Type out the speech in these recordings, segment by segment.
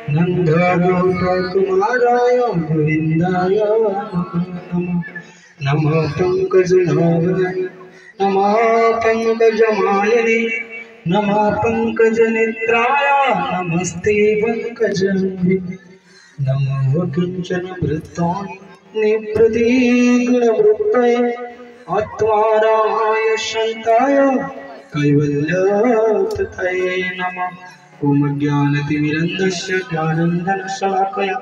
नंदगोपकुमाराय गोविंदाय नमः नमः पंकजनाभाय नमः पंकजमालिनी नमः पंकजनेत्राय नमस्ते पंकजाङ्घ्रि नमो किंचन वृत्ताय निवृत्तिगुणवृत्तये आत्मारामाय शान्ताय कैवल्यततये नमः ओम ज्ञानतिमिरन्धस्य ज्ञानाञ्जनशलाकया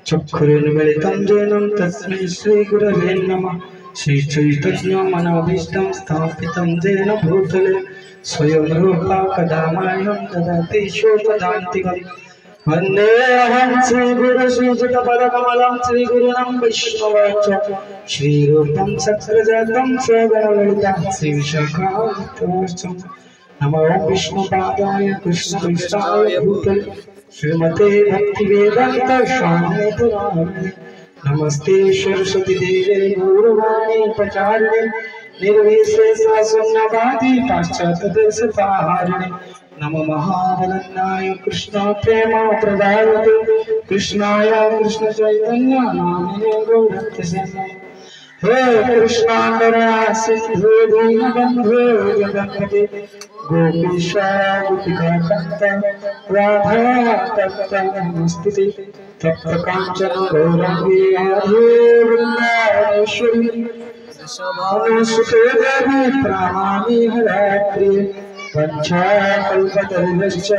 चक्षुरुन्मिलितं येन तस्मै श्रीगुरवे नमः श्रीचैतन्यमनोभीष्टं स्थापितं येन भूतले स्वयं रूपा कदा मह्यं ददाति शोभदान्तिकम् वन्देऽहं श्रीगुरुश्रीयुतपदकमलं श्रीगुरूणां वैष्णवांश्च श्रीरूपं सत्सर्वजातं सगणललितं श्रीविशाखान्वितांश्च नमो विष्णुपादाय कृष्णपृष्ठाय भूतले श्रीमते भक्तिवेदान्त स्वामिने नमस्ते सरस्वती देवे गौरवाणी प्रचारिणे निर्विशेषशून्यवादी पाश्चात्यदेशतारिणे नमो महावदन्नाय कृष्ण प्रेम प्रदायते कृष्णाय कृष्ण चैतन्य नामिने गौरत्से हे कृष्णा करुणा सिंधु दीनबन्धु जगन्पते गोपीश गोपिकान्त राधा तप्त नमस्ते तप्त कांचन गौरांगी राधे वृंदावनेश्वरी अनुसुते देवी प्रणमामि हरप्रिये पंचकल्पतरुश्च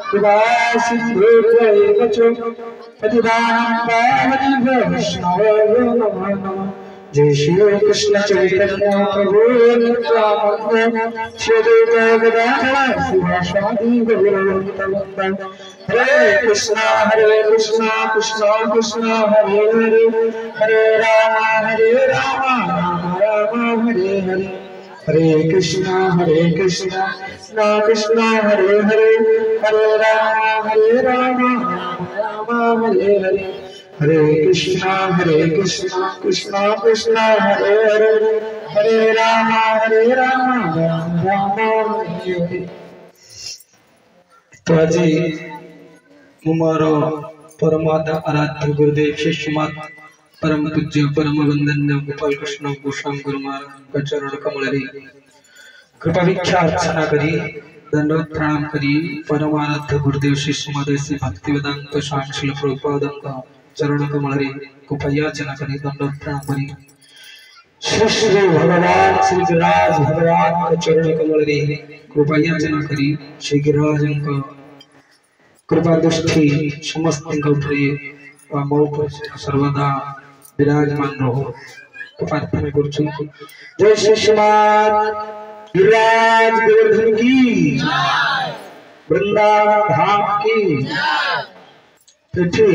कृपा सिन्धुभ्यैव च पतितानां पावनेभ्यो वैष्णवे नमो नमः जय श्री कृष्ण चैतन्य प्रभु नित्यानंद श्री अद्वैत गदाधर शिवासादि गौरवंत हरे कृष्ण कृष्ण कृष्ण हरे हरे हरे राम राम राम हरे हरे हरे कृष्ण कृष्ण कृष्ण हरे हरे हरे राम राम राम हरे हरे हरे कृष्ण कृष्ण कृष्ण हरे हरे हरे राम राम राम हरे हरे। तो आज मोर परमात्मा आराध्य गुरुदेव शिष्यमात परम पूज्य परम वंदन्य गोपाल कृष्ण गोस्वामी गुरु महाराज चरण कमल कृपा भिक्षा अर्चना करी दंडवत प्रणाम करी परमाराध्य गुरुदेव शिष्यमात श्री भक्ति वेदांत स्वामी श्रील प्रभुपाद चरण कमल कृपा याचना करी दंडवत प्रणाम करी श्री श्री भगवान श्री गिरिराज भगवान चरण कमल कृपा याचना करी श्री गिरिराज कृपा दृष्टि समस्त सर्वदा विराजमान रहो प्रार्थना करुछु। जय श्री श्रीमान गिरिराज गोवर्धन की वृंदावन धाम की तिथि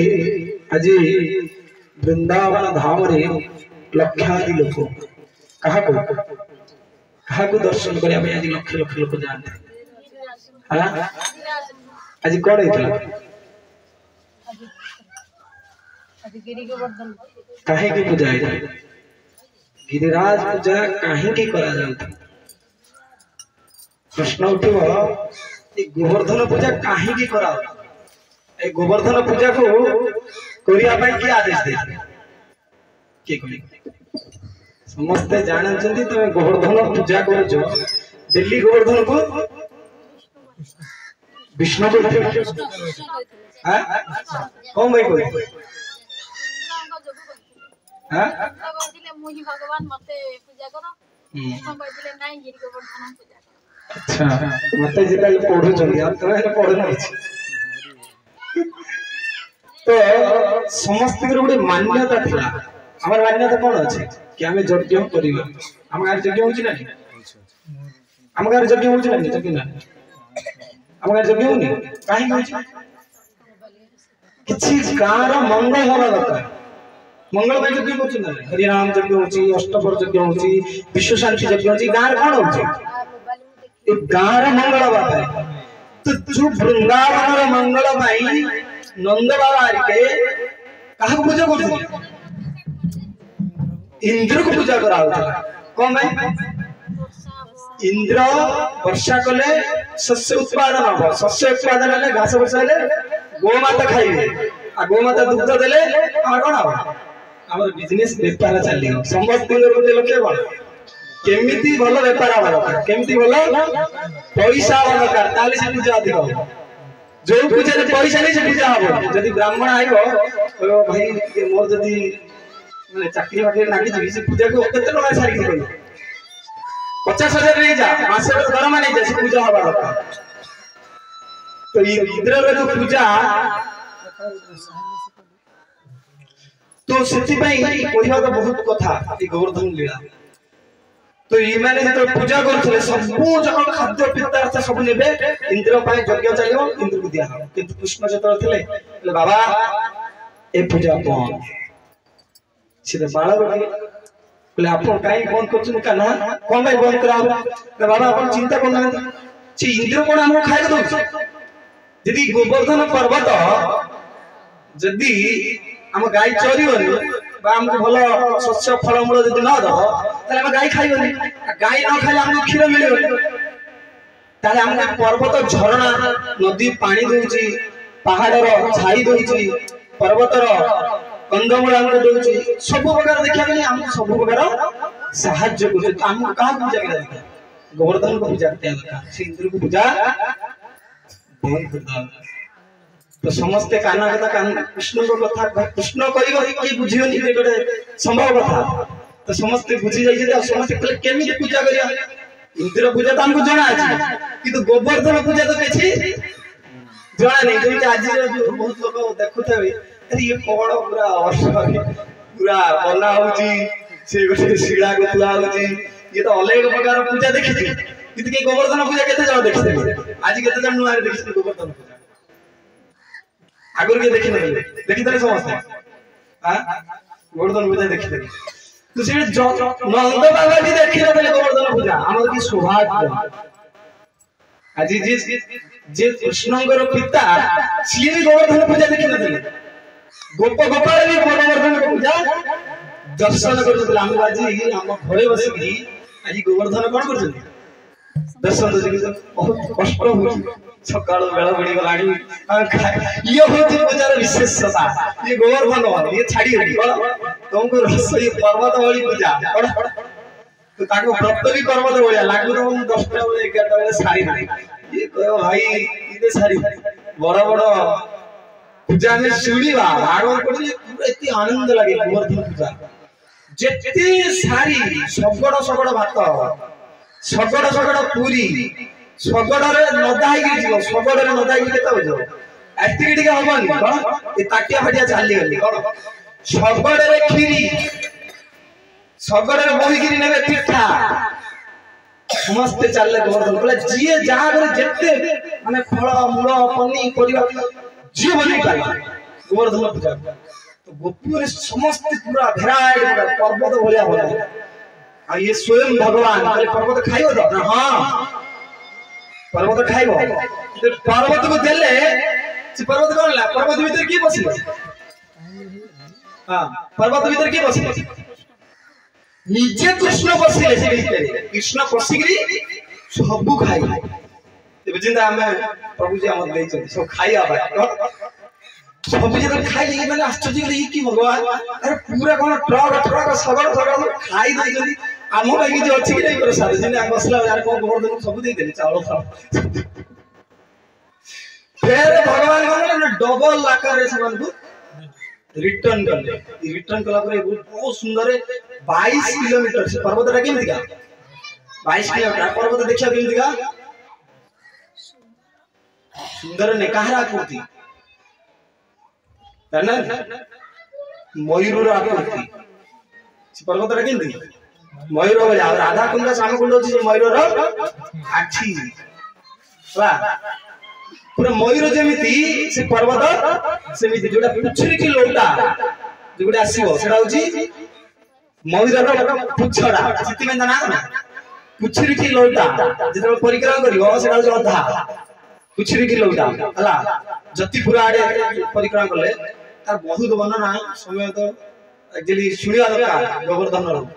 आज वृंदावन धाम रे लक्षादि लोक कहा को दर्शन करने आज लक्ष लक्ष लोक जाते हाँ आज कौन है काहे की पूजा है गिरिराज पूजा काहे की करा जाता प्रश्न उठिव गोवर्धन पूजा काहे की करा ए गोवर्धन पूजा को करिया भाई की आदेश दे के कोनी समस्त जानछंती तुम गोवर्धन पूजा करजो दिल्ली गोवर्धन को विष्णु को हां कौन भाई कोई हां मुही भगवान मते पूजा करो कृष्ण कहले नाही गिरि गोवर्धन पूजा अच्छा मते जेता पढु चली आप तो एने पढु नाही तो समस्त के गोटे मान्यता थिला हमर मान्यता कोन अछि कि हमें यज्ञ करिबा हम गार यज्ञ होछि ना हम गार यज्ञ होछि ना यज्ञ ना हम गार यज्ञ होनि काहे होछि किछि गार मंगल होना दरकार मंगल भाई यज्ञ होछि ना हरि नाम यज्ञ होछि अष्टपर यज्ञ होछि विश्व शांति यज्ञ होछि गार कोन होछि ए गार मंगल बात है तो जो वृंदावन रो मंगल भाई नंद बाबा आके काहा को पूजा करथि इंद्र को पूजा करा होता कोन भाई इंद्र वर्षा कले शस्य उत्पादन हो शस्य उत्पादन ले घास वर्षा ले गोमाता खाइबे आ गोमाता दुग्ध देले आ कोन हो हमर बिजनेस व्यापार चलियो समस्त गोटे लोके बड़ केमिति भलो व्यापार आवर केमिति भलो पैसा आवर दरकार ताले से पूजा अधिक हो जो पूजा रे पैसा नहीं से पूजा हो जदी ब्राह्मण आइबो तो भाई ये मोर जदी माने चाकरी बाकरी लागी जी से पूजा को केते टका सारी के 50,000 नहीं जा मासे दरमा नहीं जा से पूजा हवा दरकार तो इंद्र रे जो पूजा तो सेति पई कहबा तो बहुत कथा ई गोवर्धन लीला तो ई माने जब पूजा करथले सब जक खाद्य पदार्थ सब नेबे इंद्र पाए यज्ञ चलियो इंद्र को दिया किंतु कृष्ण जतर थले ले बाबा ए पूजा कोन सीधे बाळा बोले आपण काई बंद करछन काना कोन भाई बंद कराओ ले बाबा आपण चिंता करना छि इंद्र कोन हम खाइ दो यदि गोवर्धन पर्वत यदि हम गाय चरिबनी बा हमको भलो शस्य फलमूल जदि न दो ताले हम गाय खाइबनी गाय न खाइले हमको क्षीर मिलिबनी ताले हम पर्वत झरणा नदी पानी दोची पहाड़र छाई दोची पर्वतर कंदमूल हमको दोची सब प्रकार देखिया गले हम सब प्रकार सहाय्य को हम कहां पूजा करते गोवर्धन को पूजा करते हैं इंद्र को पूजा बहुत करता तो समस्त काना कथा कान कृष्ण को कथा कृष्ण कहिबो कि बुझियोनी जे गोटे संभव कथा तो समस्त बुझी जाई जे समस्त कले केमि पूजा करिया इंद्र पूजा तो हमको जाना अछि किंतु गोवर्धन पूजा तो केछि जाना नहीं जेमि आज जो बहुत लोग देखुथे अरे ये कोन पूरा बना होची से गोटे शिला गोतला होची ये तो अनेक प्रकार पूजा देखिछि किंतु के गोवर्धन पूजा केते जण देखिथे आज केते जण नुआरे देखिथे गोवर्धन पूजा आगर के देखि नहीं देखि तने समझते हां गोवर्धन पूजा देखि तने तो से नंद बाबा भी देखि रहले गोवर्धन पूजा हमर की सौभाग्य आज जे कृष्णंगर पिता सिए भी गोवर्धन पूजा देखि नथले गोप गोपाल भी गोवर्धन पूजा दर्शन करथले हम बाजी हम घरे बसिकी आज गोवर्धन कोन करथले दर्शन देखि बहुत कष्ट हो सकाळ बेला बडी गलाडी ये होती पूजार विशेषता ये गोवर्धन ये छाड़ी होती तुमको रसोई पर्वत वाली पूजा तो ताको व्रत भी पर्वत होया लागु तो 10टा बेले 11टा बेले सारी नहीं ये कहो भाई इते सारी बड़ बड़ पूजा में सुनिबा भागवत पढी पूरा इति आनंद लागे गोवर्धन पूजा जेते सारी सगड़ भात सगड़ पूरी सगड़ रे नदाई के जीव सगड़ रे नदाई के केता हो एतिक टिके हबन कोन ए ताटिया फाटिया चाली गली कोन सगड़ रे खीरी सगड़ रे बोहीगिरी नेबे पिठा समस्त चालले गोवर्धन बोले जिए जहां रे जेते माने फल मूल पन्नी परिवा जी बनी पाई गोवर्धन पूजा तो गोपुर समस्त पूरा भेराइट पर्वत भलिया होला आ ये स्वयं भगवान पर्वत खाइयो तो हां पर्वत खाइबो तो पर्वत को देले से पर्वत कोन ला पर्वत भीतर की बसिले हां पर्वत भीतर की बसिले नीचे कृष्ण बसिले से भीतर कृष्ण पसिगरी सब खाइ ते जिंदा हमें प्रभु जी हमर देइ छ सब खाइ आबा सब जगह खाइ लेके मैंने आश्चर्य लगी कि भगवान अरे पूरा कोन ट्रक सगड़ खाइ दई जदी आम भाई जो अच्छी नहीं प्रसाद जिन्हें मसला यार को गोवर्धन सब दे देले चावल खाओ फिर भगवान ने डबल आकार रे सब को रिटर्न करले रिटर्न कला पर बहुत सुंदर 22 किलोमीटर से पर्वत रा केमि दिगा 22 किलोमीटर पर्वत देखिया केमि दिगा सुंदर ने कहरा आकृति तना मयूर रा आकृति से पर्वत रा केमि दिगा मयूर बोले राधा कुंड साम कुंड अछि मयूर रो आछि वा पूरा मयूर जेमिति से पर्वत सेमिति जोटा पुछरी की लोटा जोटा आसीबो सेटा होछि मयूर रो पुछड़ा सिति में ना पुछरी की लोटा जेते परिक्रमा करिवो सेटा होछि अधा पुछरी की लोटा हला जति पूरा आडे परिक्रमा करले तार बहुत वर्णना समय तो एक्चुअली सुनिया दरकार गोवर्धन रो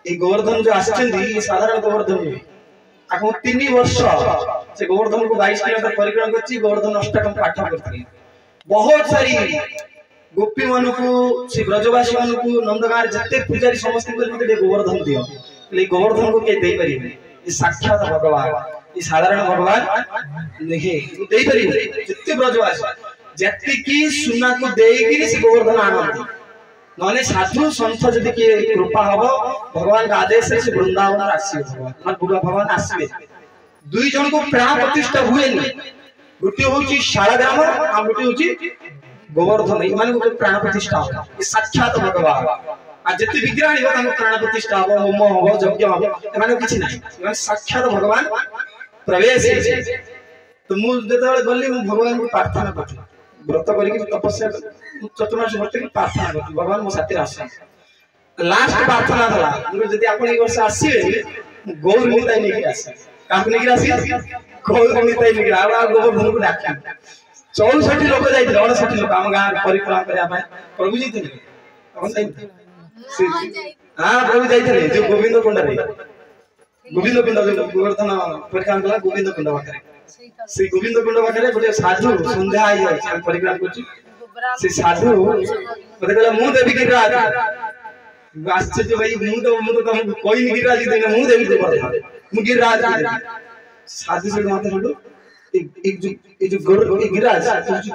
ए गोवर्धन जो आछंदी साधारण गोवर्धन आको 3 वर्ष से गोवर्धन को 22 किलोमीटर परिक्रमा करछि गोवर्धन अष्टकम पाठ करथि बहुत सारी गोपी मान को से ब्रजवासी मान को नंदगार जते पूजारी समस्त को मते गोवर्धन दियो ले गोवर्धन को के देई परिबे ये साक्षात भगवान ये साधारण भगवान नहीं देई परिबे जते ब्रजवासी जते की सुना को देई कि से गोवर्धन आनंद नने साधु संत जदि के कृपा हबो भगवान का आदेश से वृंदावन आसी भगवान बुढ़ा भगवान आसीबे दुई जन को प्राण प्रतिष्ठा हुए नहीं गोटे होची शालाग्राम आ गोटे होची गोवर्धन मान को प्राण प्रतिष्ठा हो ये साक्षात भगवान आ जति विग्रह आनिबो तांको प्राण प्रतिष्ठा हो होम हो यज्ञ हो एमाने किछि नाही एमाने साक्षात भगवान प्रवेश है तो मु जेतबेले गल्ली मु भगवान को प्रार्थना करथि व्रत करिक तपस्या चतुर्मास व्रत की प्रार्थना करथि भगवान मो साथी आसा लास्ट प्रार्थना थला जदि आपण ई वर्ष आसीबे गौर निताई नेकी आसी काप नेकी आसी गौर निताई नेकी आ गोवर्धन को डाकी 64 लोक जाइथिले 69 लोक हम गां परिक्रमा करया पाए प्रभु जी थे हम जाइथिले हां प्रभु जाइथिले जो गोविंद कुंड रे गोविंद कुंड जो गोवर्धन परिक्रमा कला गोविंद कुंड पाखरे से गोविंद कुंड पाखरे गोटे साधु संध्या आई जाय हम परिक्रमा करछि से साधु मते कहला मु देवी गिरिराज आश्चर्य भाई मु तो तुमको कोई नहीं गिरिराज देने मु देवी गोवर्धन मु गिरिराज साधु से माते हलो एक जो गिरिराज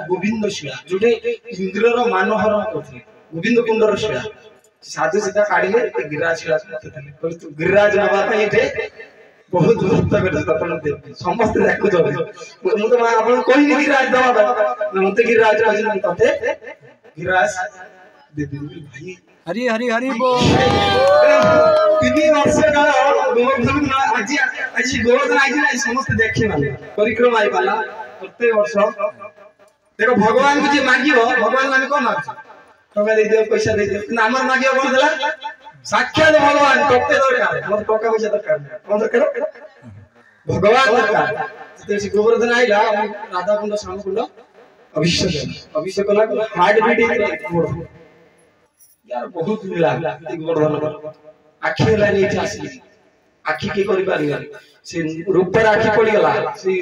गोविंद शिला जोटे इंद्र रो मानहरण करथि गोविंद कुंड रो शिला साधु सीधा काढिले गिरिराज शिला कहते तू गिरिराज नबा पई एठे बहुत भक्त बेटा अपन दे समस्त देखु जो मु तो आपन कोई नहीं गिरिराज दबा मते गिरिराज कहन तते गिरिराज दे दे भाई हरि हरि हरि बोल 3 वर्ष का गोवर्धन आज आज गोवर्धन आज समस्त देखे माने परिक्रमा आई पाला प्रत्येक वर्ष देखो भगवान को जे मागियो भगवान माने कोन माग टका दे दियो पैसा दे दियो ना हमर मागियो कोन देला साक्षात भगवान टके दरकार मोर टका पैसा दरकार कोन दरकार भगवान दरकार जते गोवर्धन आइला राधा कुंड श्याम कुंड अभिषेक कला हार्ट बीट यार बहुत मिला गोवर्धन आखि लानी आसी आखि के करि पारिया से रूपर आखि पड़ी गला से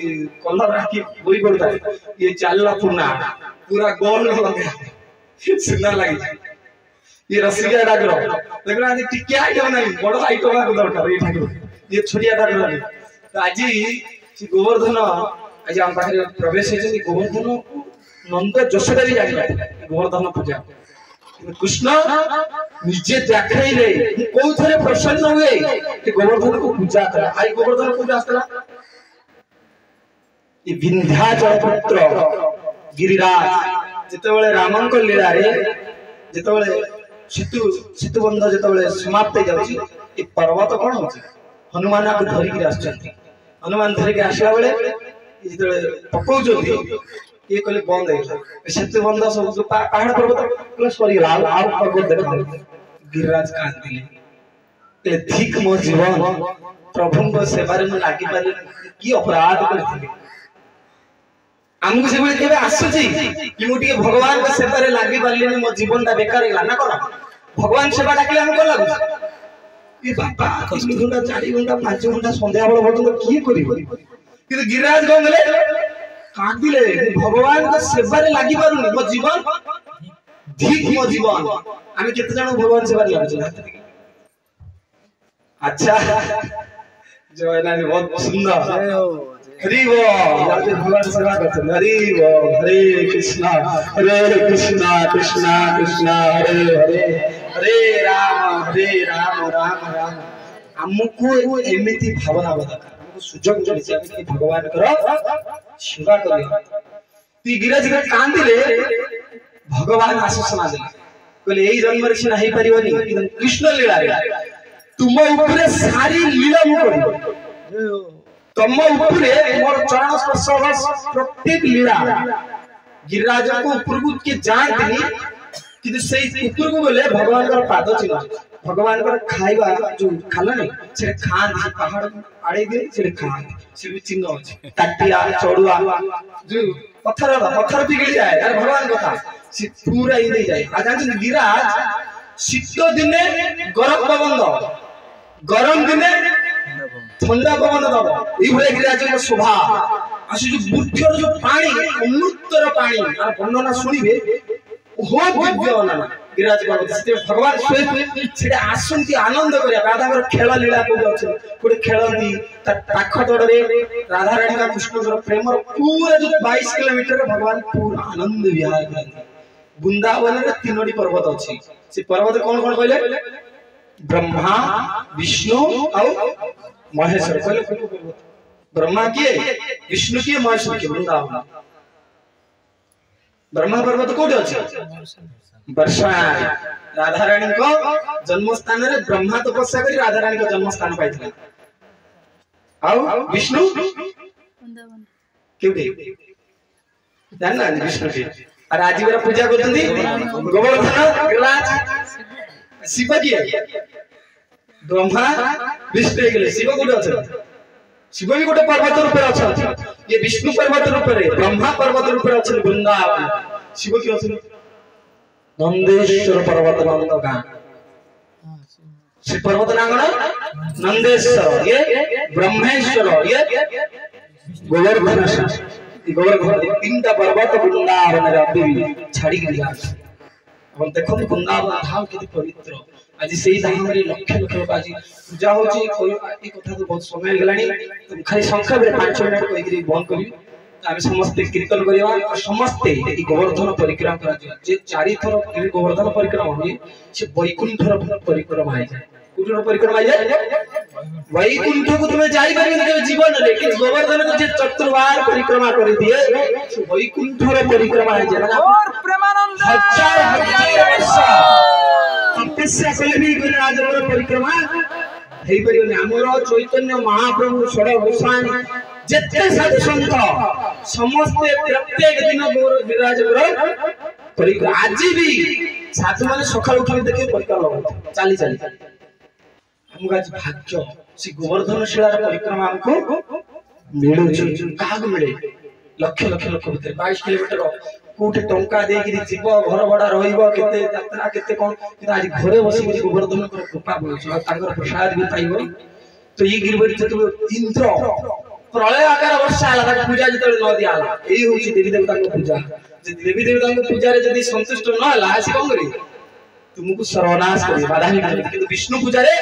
कलर आखि बोई पड़ता ये चालला पुना पूरा गोल लगा सुंदर लगी ये रसिया डागरो देखला आदि टिकिया आइटम नहीं बड़ आइटम का दरकार ये ठाकुर ये छोटिया डागरो नहीं तो आज से गोवर्धन आज हम पाखरे प्रवेश है गोवर्धन नंद जशोदा भी जानि गोवर्धन पूजा कृष्ण निजे देखाइले कोउ थरे प्रसन्न हुए कि गोवर्धन को पूजा करा आई गोवर्धन पूजा करा ये विंध्याचल पुत्र गिरिराज जेतेबेले रामन को लीला रे जेतेबेले सेतु बंध जेतेबेले समाप्त हो जाउची ए पर्वत कोन होची हनुमान को धरि के आछथि हनुमान धरि के आशा बेले जेतेबेले पकौ जोती ये कहले बंद है सेतु बंध सब जो पहाड़ पर्वत प्लस सॉरी लाल आउ पर्वत देखा गिरिराज कान दिले ए ठीक मो जीवन प्रभु को सेवा रे लागी पारे की अपराध करथिले हमको से बोले केबे आसुची कि मुटिके भगवान का सेवा रे लागी पारले मो जीवन ता बेकार गेला ना कोन भगवान सेवा डाकले हमको लागु ई बाबा 3 घंटा 4 घंटा 5 घंटा संध्या बेला बदन की करी कि गिरिराज गंगले कांदिले भगवान का सेवा रे लागी पारुनी मो जीवन ठीक मो जीवन आमे केते जण भगवान सेवा रे लागु अच्छा जो है ना बहुत सुंदर हरि बोल जाते भगवान सेवा करते हरि बोल हरे कृष्णा कृष्णा कृष्णा हरे हरे हरे राम राम राम हमको एमिति भावना बता हमको सुजग मिलছে আমি কি भगवान कर सेवा करियो ती गिरज के कांदिले भगवान आशीर्वाद देले कहले एई जन्म रे से नाही परिबनी एकदम कृष्ण लीला रे तुम ऊपर सारी लीला मु करियो तुम ऊपर मोर चरण स्पर्श प्रत्येक लीला गिरिराज को ऊपर को के जान दिनी कि से ऊपर को बोले भगवान का पाद चिन्ह भगवान का खाइबा जो खाला नहीं से खान पहाड़ आड़े दे से खान से भी चिन्ह अछि टाटिया चोड़ुआ जो पत्थर पिघल जाए यार भगवान कथा से पूरा ही दे जाए आ जान गिरिराज शीत दिने गरम पवन दो गरम दिने ठंडा पवन दो ई भले गिरिराज को शोभा आसी जो बुद्धर जो पानी अमृतर पानी आ वर्णना सुनिबे बहुत दिव्य वर्णना विराज पर्वत से भगवान स्वयं से आसंती आनंद करिया राधाकर खेल लीला को अछि कोडे खेलंती त पाख तोडरे राधा रानी का कृष्ण का प्रेम पूरा जो 22 किलोमीटर भगवान पूरा आनंद विहार करते वृंदावन रे तीनोटी पर्वत अछि से पर्वत कौन कौन कहले ब्रह्मा विष्णु और महेश्वर कहले ब्रह्मा किए विष्णु किए महेश्वर किए वृंदावन ब्रह्मा पर्वत कोठी अछि वर्षा राधा रानी को जन्म स्थान रे ब्रह्मा तपस्या करी राधा रानी को जन्म स्थान पाइथिले आउ विष्णु वृंदावन केउठी जानना विष्णु के और आज मेरा पूजा करथि गोवर्धन गिरिराज शिव किए ब्रह्मा विष्णु के शिव कोठी अछि शिव भी गोटे पर्वत रूप अच्छा ये विष्णु पर्वत रूप रे ब्रह्मा पर्वत रूप रे अछि वृंदावन शिव की अछि नंदेश्वर पर्वत नंदगा से पर्वत नांगण नंदेश्वर ये ब्रह्मेश्वर ये गोवर्धन गोवर्धन तीनटा पर्वत वृंदावन रे अभी छाड़ी गया हम देखो वृंदावन धाम केते पवित्र आज सेही धाम रे लक्ष लक्ष लोक आज पूजा होची कोई ए कथा तो बहुत समय गेलानी तो खाली संख्या रे 5 मिनिट कोइ करी बंद करी आमे समस्त कीर्तन करिवा और समस्त ई गोवर्धन परिक्रमा करा जे 4 थर गोवर्धन परिक्रमा होई से वैकुंठ परिक्रमा है कुटर परिक्रमा है वैकुंठ को तुम जाई परिबे के जीवन रे कि गोवर्धन को जे चतुर्वार परिक्रमा करि दिए से वैकुंठ परिक्रमा है जे और प्रेमानंद हजार तपस्या कले भी गिरिराज परिक्रमा हेई परिबे हमरो चैतन्य महाप्रभु सडा गोसाई जत्ते साधु संत समस्त प्रत्येक दिन गिरिराज परिक्रमा आज भी साधु माने सकाळ उठी देखे परिक्रमा लगो चाली चाली हमको आज भाग्य से गोवर्धन शिला परिक्रमा हमको मिलु काग मिले लक्ष लक्ष लोक भीतर 22 किलोमीटर कोठे टंका दे कि जीव घर बडा रहिबो केते यात्रा केते कोन कि आज घरे बसी कि गोवर्धन को कृपा होइछ और तांगर प्रसाद भी पाइबो तो ये गिरबेट तो इंद्र प्रलय आकार वर्षा आला पूजा जते न दिया आला एई होची देवी देवता को पूजा जे देवी देवता को पूजा रे जदी संतुष्ट न आला से कोन करी तुमको सर्वनाश करी बाधा ही करे किंतु विष्णु पूजा रे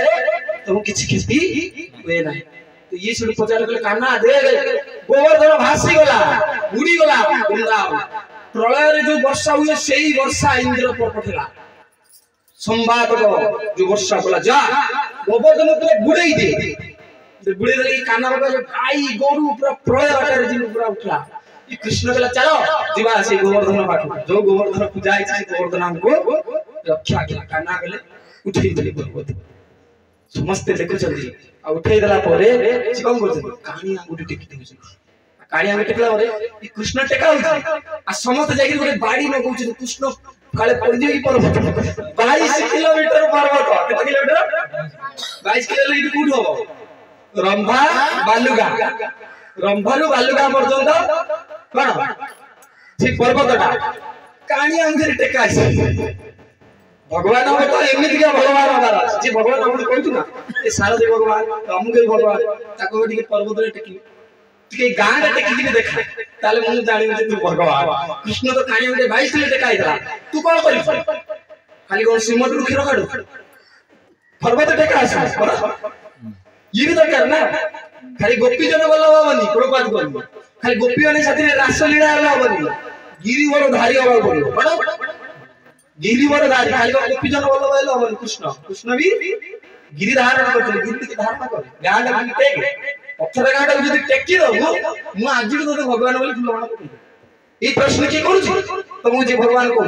तुम किछ किछि होए ना तो ये सुन पूजा ले कान्ना दे गोवर्धन भासी गला उड़ी गला वृंदावन प्रलय रे जो वर्षा हुए सेही वर्षा इंद्र पर पठला संवाद जो वर्षा बोला जा गोवर्धन तो बुड़ई दे बुड़े दे कान्ना रे गाई गोरु पूरा प्रलय आकार जी पूरा उठला ये कृष्ण कहला चलो जीवा से गोवर्धन पाठ जो गोवर्धन पूजा है गोवर्धन हमको रक्षा किया कान्ना गले उठेई देले पर्वत समस्त देखु चलती आ उठेई देला परे से कोन करछ कहानी अंगुठी टेकी देउ कहानी अंगुठी टेकला परे ये कृष्ण टेका होई आ समस्त जागिर गोटे बाड़ी न कहउछ कृष्ण काले पड़ जेई पर्वत 22 किलोमीटर पर्वत केते किलोमीटर 22 किलोमीटर कोड हो रंभा बालुगा रंभालु बालुगा पर्यंत कोन ठीक पर्वतटा कहानी अंगुठी टेका है भगवान हम तो एमिति के भगवान हमारा जे भगवान हम कहू ना ए सारदे भगवान हमके भगवान ताको टिके पर्वत रे टेकी टिके गां रे टेकी के देखा ताले मु जानि जे तू भगवान कृष्ण तो कानी में 22 ले टेकाइला तू कोन करी खाली कोन श्रीमत रु खीर काढू पर्वत टेका आसा ये भी दरकार ना खाली गोपी जन बोला होबनी प्रभुपाद करबो खाली गोपी वाले साथी रास लीला होला होबनी गिरी बड़ धारी होबा पड़ो बड़ गिरी बड़ धारी खाली गोपी जन बोला होबा होबनी कृष्ण कृष्ण भी गिरी धारण करते गिरी के धारण करे गांड में टेक पत्थर गांड जदी टेकी दो मु आज तो भगवान बोली फुलवाना पड़ी ए प्रश्न की करू तो मु जे भगवान कहू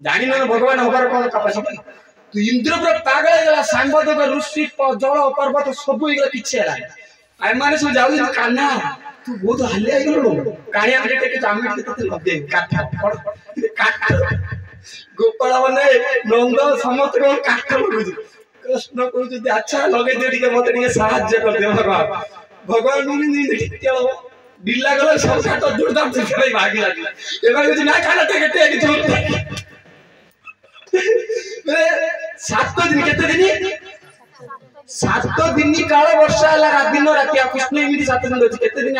जानि न भगवान होबार कोन कैपेसिटी तू इंद्र पर पागल गेला सांबद के ऋषि जल पर्वत सब इगला किछ हैला आइ माने सब जाउ कान्हा तू बहुत हल्ले गेलो काणी हम टेके जामिट के तते लगे काठ गोपाल माने नंद समस्त को काठ लगु कृष्ण को जदी अच्छा लगे दे के मते के सहाय्य कर दे भगवान भगवान नु नी टिकल डिल्ला गला सब काट दूरदार से भाई भागी लागी एबा जदी ना खाना टेके मेरे 7 दिन केते दिन सात दिन काल वर्षा है रात दिन राति कृष्ण एमती 7 दिन अच्छे केते दिन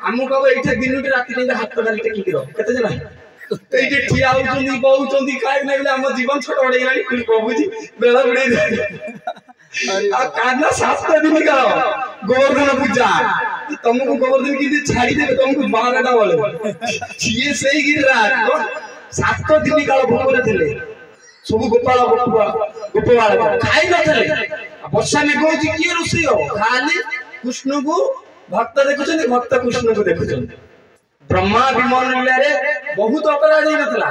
आमु कब ये दिन राति हाथ डाली टेकिक केते जन ये ठिया होचंदी बहुचंदी खाइ नै हम जीवन छोट बड़े गलानी प्रभु जी बेला उड़े आ काना 7 दिन का गोवर्धन पूजा तुमको गोवर्धन की छाड़ी दे तुमको 12टा बोले ये सही गिरराज 7 दिन काल भोग रे थिले सब गोपाल गोपाल खाई न थिले वर्षा में कहूँ किए रोषे हो खाली कृष्ण को भक्त देखुं भक्त कृष्ण को देखुं ब्रह्मा विमान लीला बहुत अपराध ही नथला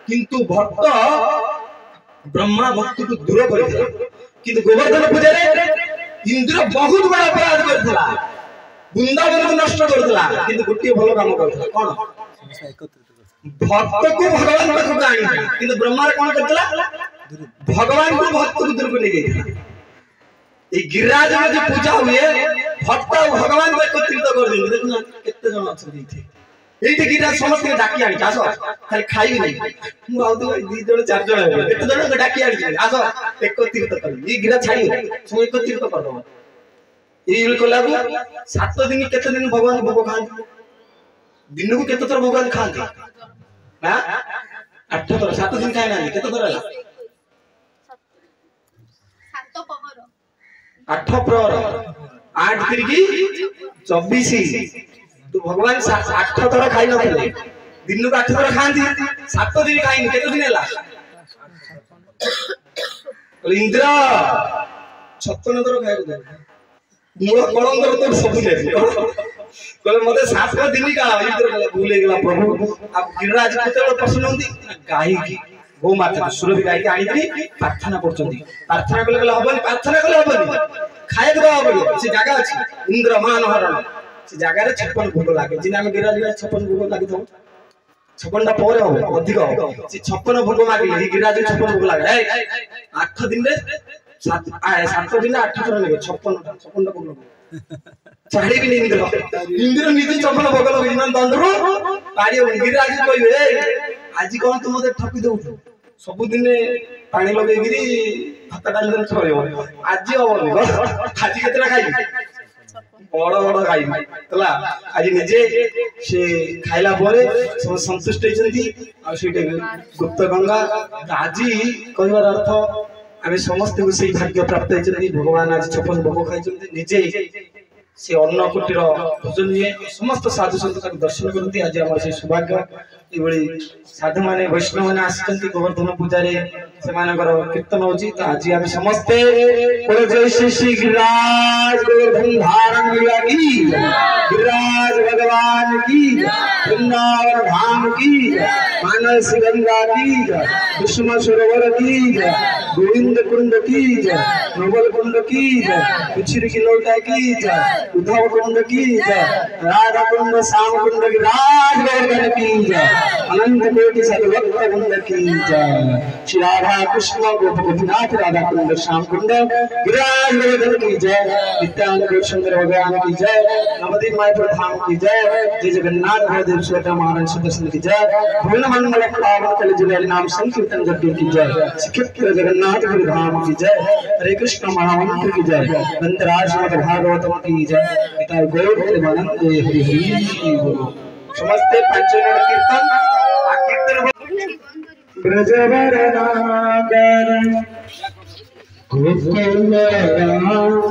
किंतु भक्त ब्रह्मा भक्त को दूर कर किंतु गोवर्धन पूजा रे इंद्र बहुत बड़ा अपराध करथला वृंदावन को नष्ट करथला किंतु गोटे भलो काम करथला कोन भक्त को भगवान पाखु आनी किंतु ब्रह्मा रे कोन करथला भगवान को भक्त को दूर को ले गई ये गिरिराज में जो पूजा हुए भक्त भगवान को एकत्रित कर देंगे देखो ना कितने जन अछथि एठी गिरिराज समस्त के डाकी आनी आसो खाली खाई नहीं मु आउत 2 जन 4 जन हेबे केते जन को डाकी आनी आसो एकत्रित कर ये गिरिराज छाड़ी सब एकत्रित कर दो ये कोलाबु 7 दिन केते दिन भगवान भोग खांती दिन को केते थर भगवान खांती हां 8 थर 7 दिन खाइ ना केते थर हला 7 पहर 8 प्रहर 8 तिरकी 24 तो भगवान 8 थर खाइ न थे दिन को 8 थर खांती 7 दिन खाइ केते दिन हला इंद्र 56 थर खाइ दे मूल कलंदर तो सब ले कहले मते 7 दिन का इंद्र भूल गेला प्रभु अब गिरिराज केते प्रश्न होंदी गाई की गो माता सुरभि गाई के आनी प्रार्थना करछंती प्रार्थना कले हबनी प्रार्थना कले हबनी खाए दो हबनी से जगह अछि इंद्र मान हरण से जगह रे 56 भोग लागे जिना में गिरिराज 56 भोग लागी तो 56 टा पर हो अधिक हो से 56 भोग मागे गिरिराज 56 भोग लागे 8 दिन रे 7 दिन 8 थर लगे 56 टा भोग छाड़ी भी नहीं इंद्र निजे 56 भोग लगे जिना दंडरो पाड़ी गिरिराज कहबे आज कौन तुम मते ठकी दउ सब दिन पानी लगे गिरी भात डाल दे छरियो आज होबो आज केतरा खाइ बड़ बड़ खाइ तला आज निजे से खाइला परे सब संतुष्ट होइछंती आ सेटे गुप्त गंगा आज कहबार अर्थ आमे समस्त को सही भाग्य प्राप्त होइछंती भगवान आज 56 भोग खाइछंती निजे से अन्न कुटीर भोजन निये समस्त साधु संत का दर्शन करती आज हमर से सौभाग्य इबळी साधु माने वैष्णव माने आछंती गोवर्धन पूजा रे से मानकर कीर्तन होची त आज हम समस्त बोलो जय श्री गिरिराज गोवर्धन धारण की गिरिराज भगवान की वृंदावन धाम की मानस गंगा की कुसुम सरोवर की गोविंद कुंड की नवल कुंड की कुचिर की लोटा की उद्धव कुंड की राधा कुंड श्याम कुंड की राज गोवर्धन की अनंत कोटि सर्वभक्त कुंड की श्री राधा कृष्ण गोपीनाथ राधा कुंड श्याम कुंड गिरिराज गोवर्धन की जय नित्यानंद गौरचंद्र भगवान की जय नवदीप मायपुर धाम की जय जय जगन्नाथ बलदेव सुभद्रा महाराज सुदर्शन की जय भुवन मंगल पावन कलि जिले नाम संकीर्तन जपी की जय श्रीक्षेत्र जगन्नाथ गुरु धाम की जय हरे कृष्ण महामंत्र की जय मंत्राज श्रीमद् भागवतम की जय पिता गौर प्रेमानंद हरि हरि बोलो समस्त पंचगण कीर्तन आ कीर्तन ब्रजवरनागर गोकुल राम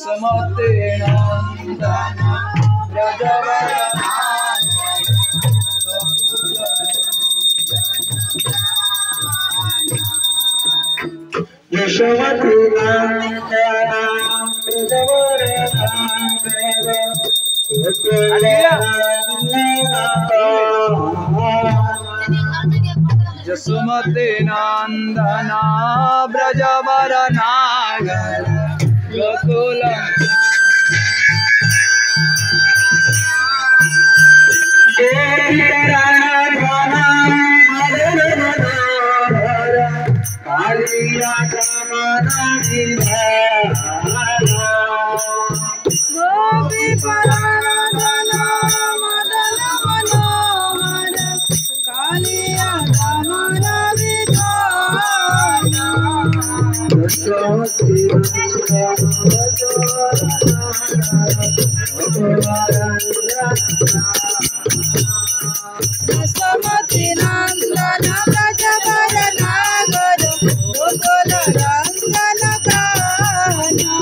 समते नंदन यशोमती जसुमते नंदना ब्रजवर नागर गोकुल कालिया कामना की गोपी पराधना मदन मनोहर कालिया कामना विधान यशोमती नंदन ब्रजवर नागर गोकुल रंजन कान्हा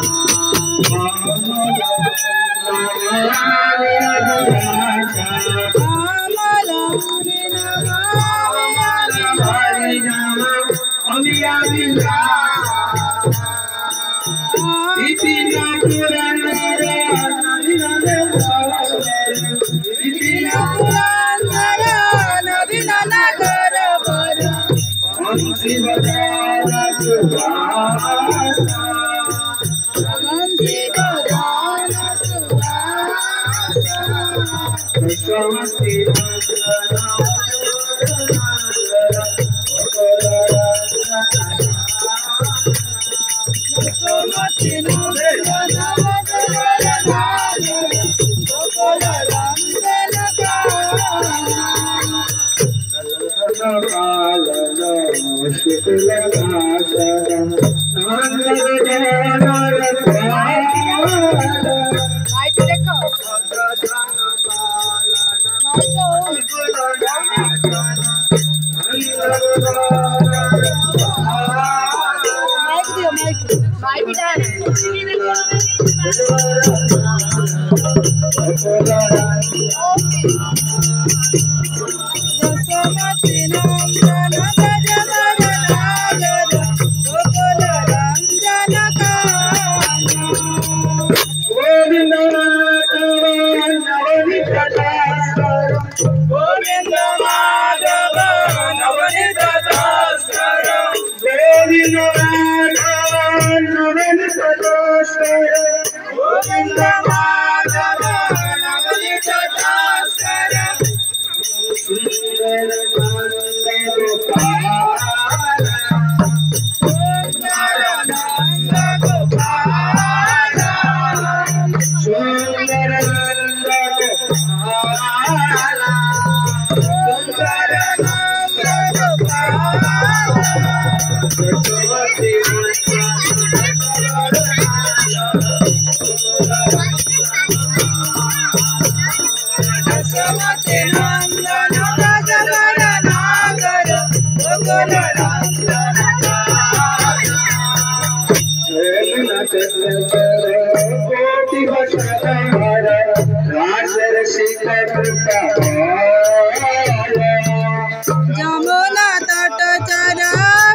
जमुना तट चरा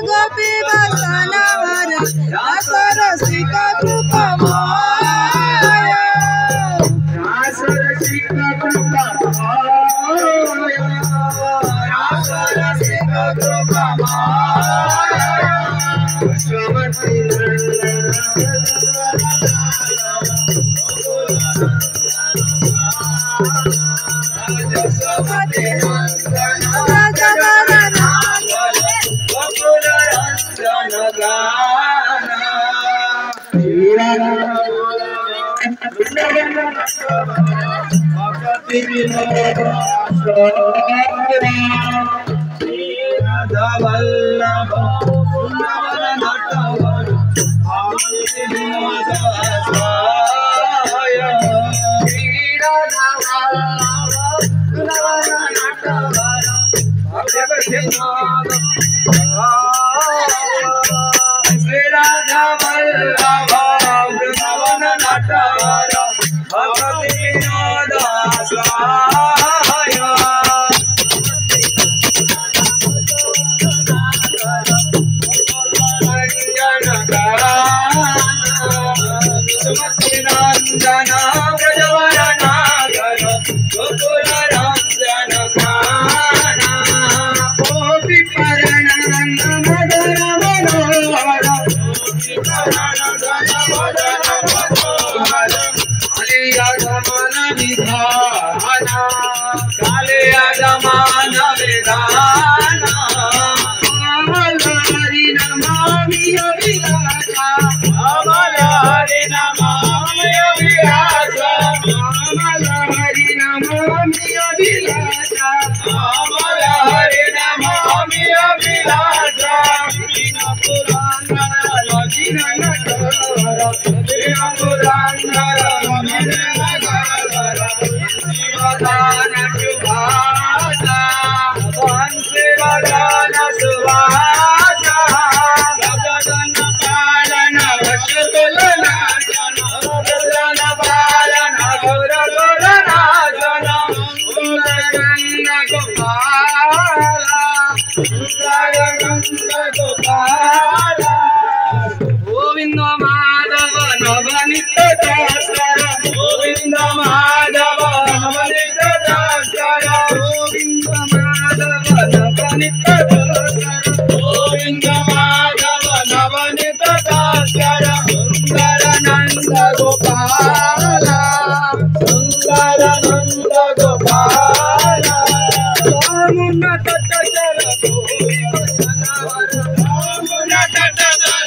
गोपी बसनवर रसिक कृपा Bye. गोविंद माधव नवनीत दासर गोविंद माधव नवनीत दासर गोविंद माधव नवनीत दासर गोविंद माधव नवनीत दासर सुंदर नंद गोपाल सुंदर नंद गोपाल रामुना तटचर रामुना तटचर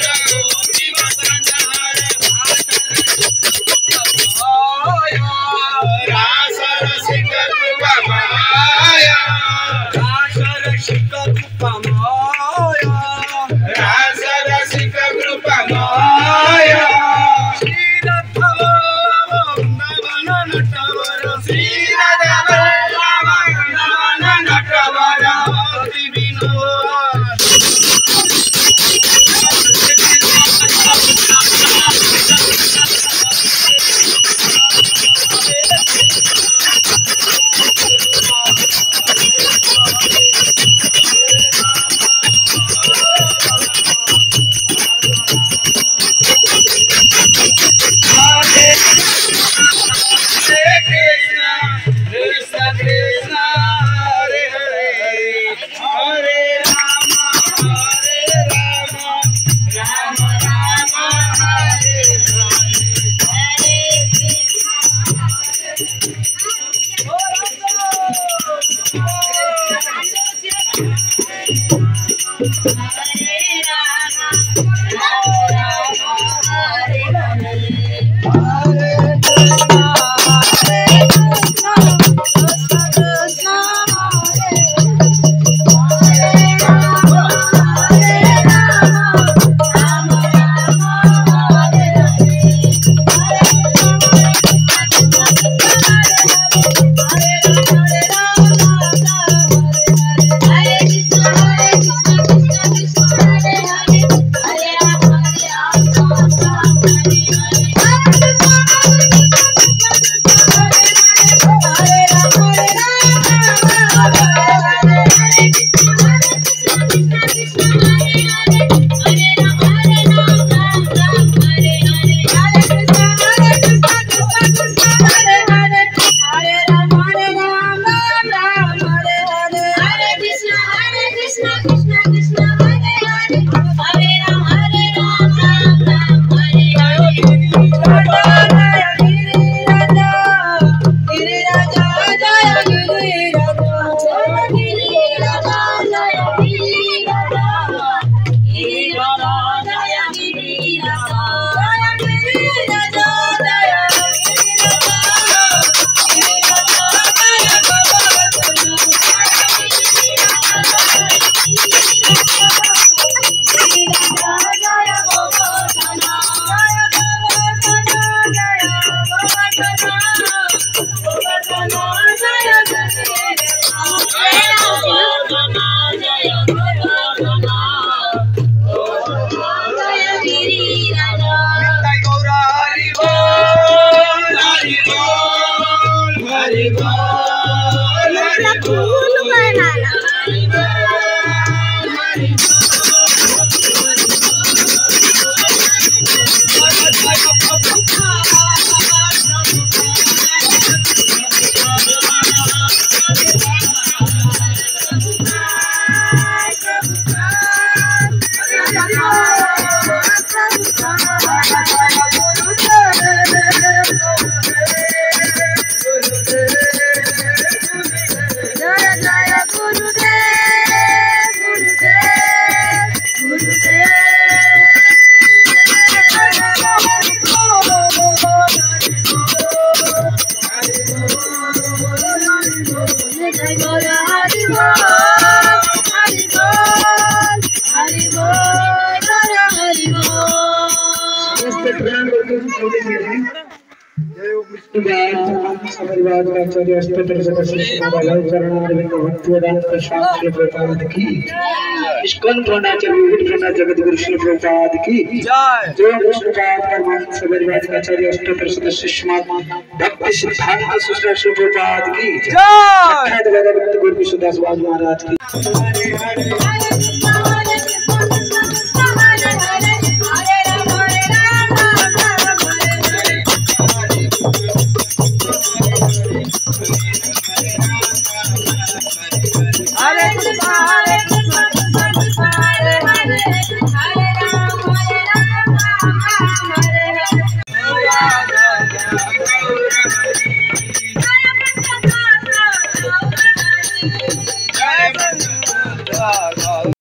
जय विष्णु परिवार आचार्य अष्टोत्तर सदस्य श्रीमद चरण अरविंद भक्ति वेदांत प्रसाद श्री प्रभुपाद की इस्कॉन प्रणाचार्य विविध प्रणाचार्य जगत गुरु श्री प्रभुपाद की जय। जय कृष्णपाद परमहंस परिवार आचार्य अष्टोत्तर सदस्य श्रीमद भक्ति सिद्धांत सुश्री श्री प्रभुपाद की जय। साक्षात भगवत गुरु विश्वदास महाराज की